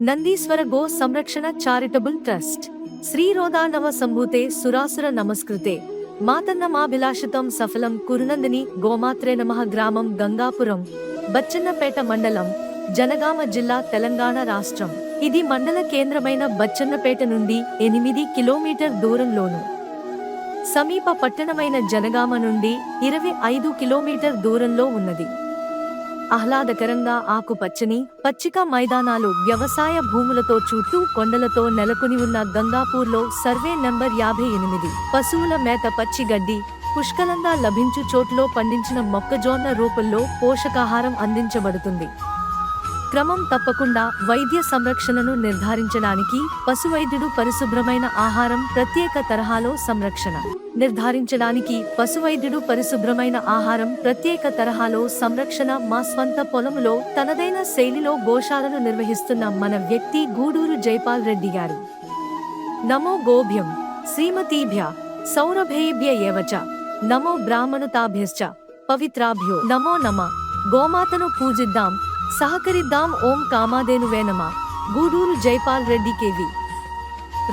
Nandeeswara go సంరక్షణ charitable trust శ్రీరోదానవ సంభూతే సురాసుర నమస్కృతే మాతన్నమాభిలాషితం సఫలం కురునందిని గోమాత్రే నమః. గ్రామం గంగాపురం, బచ్చన్నపేట మండలం, జనగామ జిల్లా, తెలంగాణ రాష్ట్రం. ఇది మండల కేంద్రమైన బచ్చన్నపేట నుండి 8 కిలోమీటర్ దూరంలోను, సమీప పట్టణమైన జనగామ నుండి 25 కిలోమీటర్ దూరంలో ఉన్నది. ఆహ్లాదకరంగా ఆకుపచ్చని పచ్చిక మైదానాలు, వ్యవసాయ భూములతో చుట్టూ కొండలతో నెలకొని ఉన్న గంగాపూర్లో సర్వే నంబర్ 58 పశువుల మేత, పచ్చి గడ్డి పుష్కలంగా లభించు చోట్లో పండించిన మొక్కజొన్న రూపంలో పోషకాహారం అందించబడుతుంది. క్రమం తప్పకుండా వైద్య సంరక్షణను నిర్ధారించడానికి పశువైద్యుడు పరిశుభ్రమైన ఆహారం, ప్రత్యేక తరహాలో సంరక్షణ నిర్ధారించడానికి పశువైద్యుడు పరిశుభ్రమైన ఆహారం, ప్రత్యేక తరహాలో సంరక్షణ. మా స్వంత పొలములో తనదైన శైలిలో గోశాలను నిర్వహిస్తున్న మన వ్యక్తి గూడూరు జైపాల్ రెడ్డి గారు. నమో గోభ్యం శ్రీమతీభ్య సౌరభేభ్య ఏవచ నమో బ్రాహ్మణుతాభ్యశ్చ పవిత్రాభ్యో నమో నమః. గోమాతను పూజిద్దాం, సహకరిద్దాం. ఓం కామాధేనువే నమః. Gudur Jaipal Reddy K V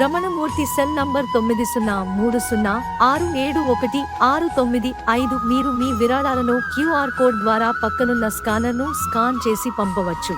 Ramanamurthy. Cell number 9060671695. మీరు మీ విరాళాలను QR కోడ్ ద్వారా పక్కనున్న స్కానర్ను స్కాన్ చేసి పంపవచ్చు.